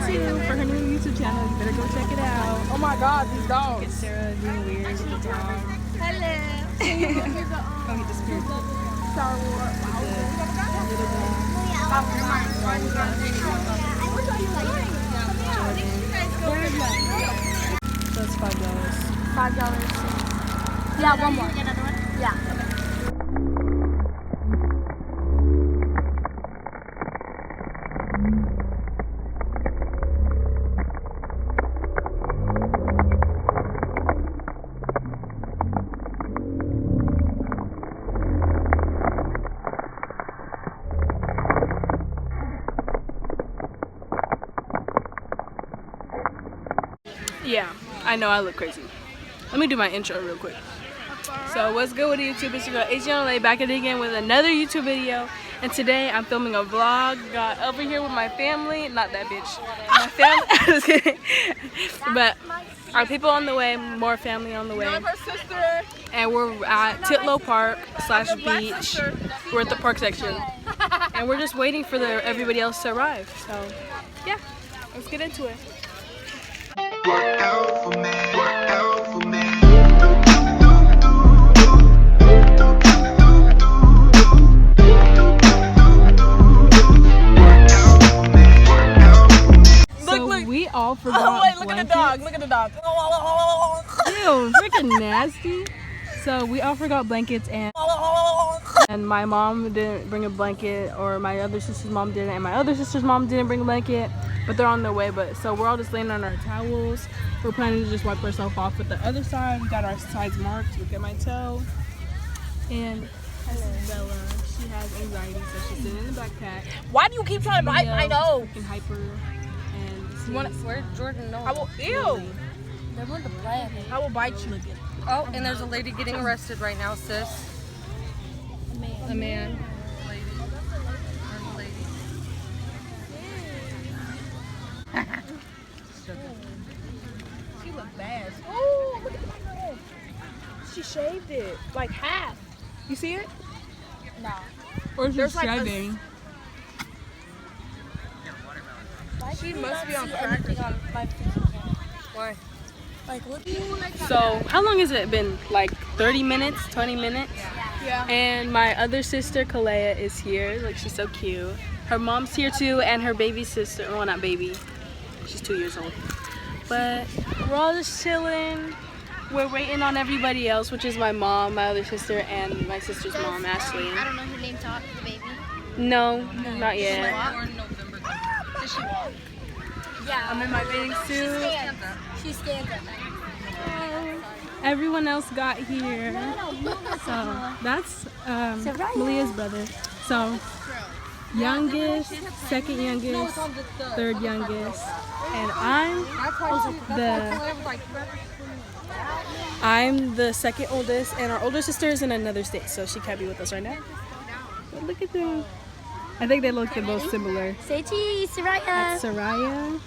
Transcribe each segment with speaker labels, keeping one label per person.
Speaker 1: too for her new YouTube channel. You better go check it out.
Speaker 2: Oh my God, these dogs.
Speaker 1: Look at Sarah being weird with the dog.
Speaker 3: Hello.
Speaker 1: Oh, he disappeared.
Speaker 2: Star Wars.
Speaker 1: Little dog. So it's $5.
Speaker 3: $5. Yeah, one more. Another one? Yeah.
Speaker 1: Yeah, I know I look crazy. Let me do my intro real quick. So what's good with YouTube? It's your girl Seriyah and Khaliah back at it again with another YouTube video. And today I'm filming a vlog. Got over here with my family. Not that bitch. My family. I was kidding. But our people on the way, more family on the way. And we're at Titlow Park / beach. We're at the park section. And we're just waiting for everybody else to arrive. So yeah, let's get into it.
Speaker 4: Work out for me, work out for me.
Speaker 1: So we all forgot.
Speaker 2: Oh wait, look
Speaker 1: blankets.
Speaker 2: at the dog, look at the dog.
Speaker 1: Ew, freaking nasty. So we all forgot blankets and my mom didn't bring a blanket, or my other sister's mom didn't, and my other sister's mom didn't bring a blanket, but they're on their way. But so we're all just laying on our towels. We're planning to just wipe ourselves off. But the other side, we got our sides marked. Look at my toe. And this is Bella. She has anxiety, so she's sitting in the backpack.
Speaker 2: Why do you keep trying to bite my nose?
Speaker 1: Freaking hyper. And
Speaker 3: Where's Jordan? No.
Speaker 2: I will, ew.
Speaker 3: They want to play.
Speaker 2: I will bite you.
Speaker 5: Oh, and there's a lady getting arrested right now, sis.
Speaker 1: a man.
Speaker 5: Lady.
Speaker 2: She look bad. Oh, look at my head. She shaved it like half. You see it?
Speaker 3: No.
Speaker 1: Or she's
Speaker 2: There's like a-
Speaker 1: shaving.
Speaker 2: She must be on
Speaker 3: See
Speaker 2: crack.
Speaker 3: anything on my picture.
Speaker 5: Why?
Speaker 3: Like, look.
Speaker 1: So how long has it been? Like 30 minutes, 20 minutes?
Speaker 2: Yeah.
Speaker 1: And my other sister, Khaliah, is here. Like, she's so cute. Her mom's here too, and her baby sister. Well, not baby. She's 2 years old. But we're all just chilling. We're waiting on everybody else, which is my mom, my other sister, and my sister's mom, Ashley.
Speaker 3: I don't know her name, Top, the baby.
Speaker 1: No, not yet.
Speaker 3: Does she walk? Yeah.
Speaker 1: I'm in my bathing suit.
Speaker 3: She stands up.
Speaker 1: Everyone else got here. So that's Malyha's brother. So youngest, second youngest, third youngest, and I'm the second oldest, and our older sister is in another state, so she can't be with us right now. But look at them. I think they look the most similar.
Speaker 3: Say cheese, Seriyah.
Speaker 1: That's Seriyah,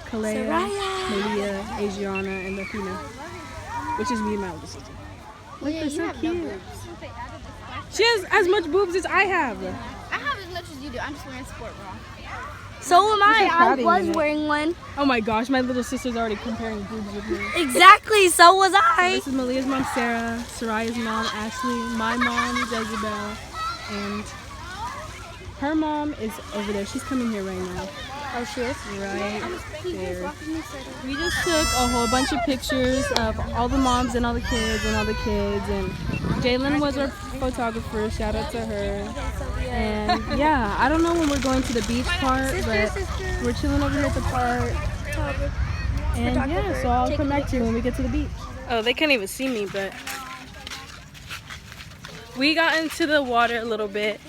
Speaker 1: Khaliah, Malyha, Adriana, and Athena, which is me and my older sister. Look, they're so cute. She has as much boobs as I have.
Speaker 3: I have as much as you do. I'm just wearing a sport bra. So am I. I was wearing one.
Speaker 1: Oh my gosh, my little sister's already comparing boobs with me.
Speaker 3: Exactly. So was
Speaker 1: So
Speaker 3: I.
Speaker 1: this is Malyha's mom, Sarah, Seriyah's mom, Ashley, my mom, Jezebel, and her mom is over there. She's coming here right now.
Speaker 3: Oh, she is?
Speaker 1: Right there. We just took a whole bunch of pictures of all the moms and all the kids and Jalen was our photographer. Shout out to her. And yeah, I don't know when we're going to the beach part, but we're chilling over here at the park. And yeah, so I'll come back to you when we get to the beach. Oh, they can't even see me, but we got into the water a little bit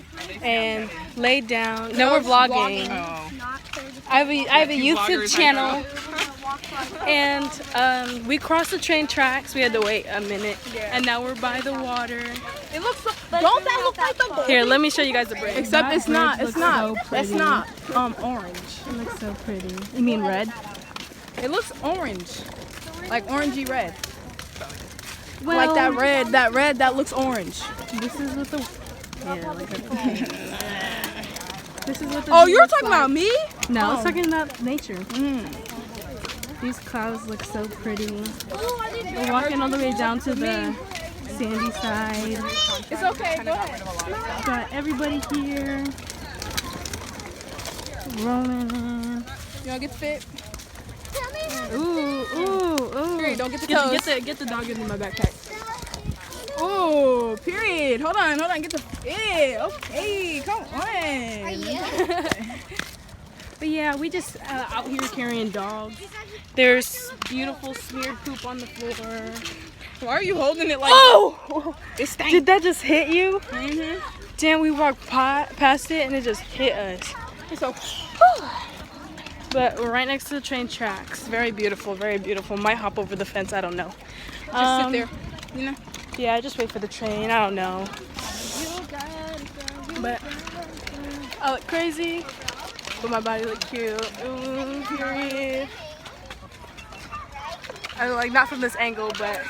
Speaker 1: and laid down. No, we're vlogging. I have a YouTube channel, and we crossed the train tracks. We had to wait a minute, and now we're by the water.
Speaker 2: It looks. Don't that look like the boat?
Speaker 1: Here, let me show you guys the bridge.
Speaker 2: Except it's not. It's not.
Speaker 1: So
Speaker 2: It's not. Orange.
Speaker 1: It looks so pretty. You mean red?
Speaker 2: It looks orange, like orangey red.
Speaker 1: Well,
Speaker 2: Like that red. That red. That looks orange.
Speaker 1: This is what the. Yeah, like this is what the.
Speaker 2: Oh,
Speaker 1: view
Speaker 2: you were
Speaker 1: looks
Speaker 2: talking
Speaker 1: like.
Speaker 2: about me?
Speaker 1: No, let's talk about nature. These clouds look so pretty. We're walking all the way down to the sandy side.
Speaker 2: It's okay, go ahead.
Speaker 1: Got everybody here. Rolling in.
Speaker 2: You wanna get the fit?
Speaker 1: Ooh.
Speaker 2: Period, don't get the toes.
Speaker 1: Get the dog into my backpack.
Speaker 2: Oh, period. Hold on, get the fit. Okay, come on.
Speaker 1: But yeah, we just out here carrying dogs. There's beautiful smeared poop on the floor.
Speaker 2: Why are you holding it like
Speaker 1: Oh!
Speaker 2: it stank?
Speaker 1: Did that just hit you?
Speaker 2: Mm-hmm.
Speaker 1: Damn, we walked past it and it just hit us.
Speaker 2: It's so
Speaker 1: But we're right next to the train tracks. Very beautiful, very beautiful. Might hop over the fence, I don't know.
Speaker 2: just sit there, you know?
Speaker 1: Yeah, just wait for the train, I don't know. But I look crazy, but my body look cute. Ooh, period. I like, not from this angle, but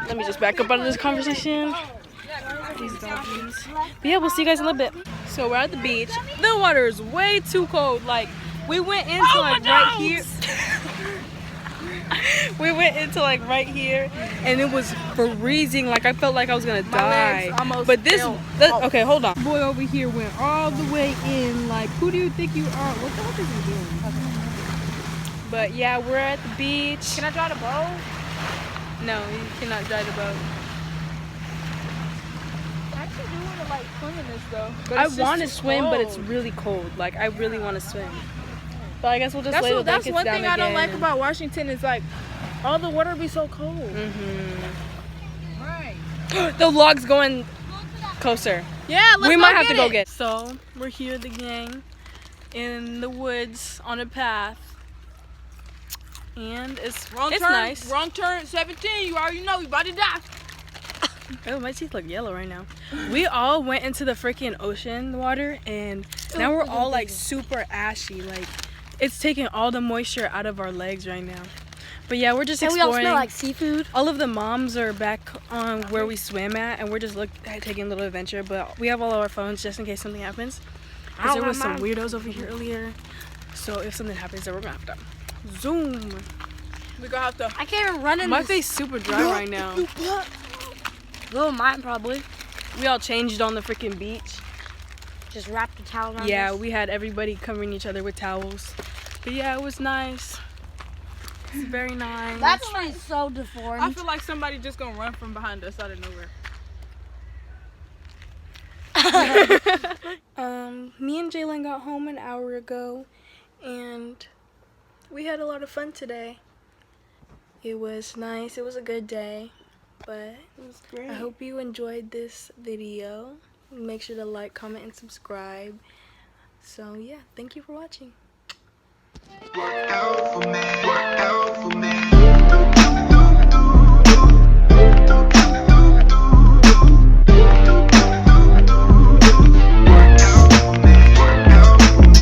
Speaker 1: let me just back up out of this conversation. These doggies. But yeah, we'll see you guys in a little bit. So we're at the beach. The water is way too cold. Like, we went into like right here. We went into like right here, and it was freezing. Like, I felt like I was gonna die. But this, okay, hold on. Boy over here went all the way in. Like, who do you think you are? What the heck is he doing? But yeah, we're at the beach.
Speaker 2: Can I drive the boat?
Speaker 1: No, you cannot drive the boat.
Speaker 2: I actually do want to like swim in this though. But
Speaker 1: I
Speaker 2: it's just
Speaker 1: want to
Speaker 2: too
Speaker 1: swim, but it's
Speaker 2: cold.
Speaker 1: really cold. Like, I really want to swim. But I guess we'll just
Speaker 2: That's
Speaker 1: lay the
Speaker 2: what, that's
Speaker 1: blankets
Speaker 2: one
Speaker 1: down
Speaker 2: thing I don't like
Speaker 1: again.
Speaker 2: about Washington is like all the water be so cold. Right.
Speaker 1: The log's going closer.
Speaker 2: Yeah, let's
Speaker 1: We
Speaker 2: go
Speaker 1: might have
Speaker 2: get
Speaker 1: to go
Speaker 2: it.
Speaker 1: get. So we're here, the gang, in the woods on a path, and it's
Speaker 2: Wrong
Speaker 1: it's
Speaker 2: turn.
Speaker 1: nice.
Speaker 2: Wrong turn. 17. You already know. You about to die.
Speaker 1: Oh, my teeth look yellow right now. We all went into the freaking ocean water, and now we're all like super ashy. Like, it's taking all the moisture out of our legs right now. But yeah, we're just
Speaker 3: And we all
Speaker 1: exploring.
Speaker 3: smell like seafood.
Speaker 1: All of the moms are back on where we swim at, and we're just taking a little adventure. But we have all of our phones just in case something happens. Because there was some weirdos over here earlier. So if something happens, then we're gonna have to zoom.
Speaker 2: We gonna have to.
Speaker 3: I can't even run in
Speaker 1: My
Speaker 3: this.
Speaker 1: face super dry right now.
Speaker 3: Little mine probably.
Speaker 1: We all changed on the freaking beach.
Speaker 3: Just wrapped a towel around
Speaker 1: Yeah,
Speaker 3: us.
Speaker 1: we had everybody covering each other with towels. But yeah, it was nice. It's very nice.
Speaker 3: That's why it's so deformed.
Speaker 2: I feel like somebody just gonna run from behind us out of nowhere.
Speaker 1: Me and Jalen got home an hour ago, and we had a lot of fun today. It was nice. It was a good day, but
Speaker 2: It was great.
Speaker 1: I hope you enjoyed this video. Make sure to like, comment, and subscribe. So yeah, thank you for watching.
Speaker 4: Work out for me. Work out for me.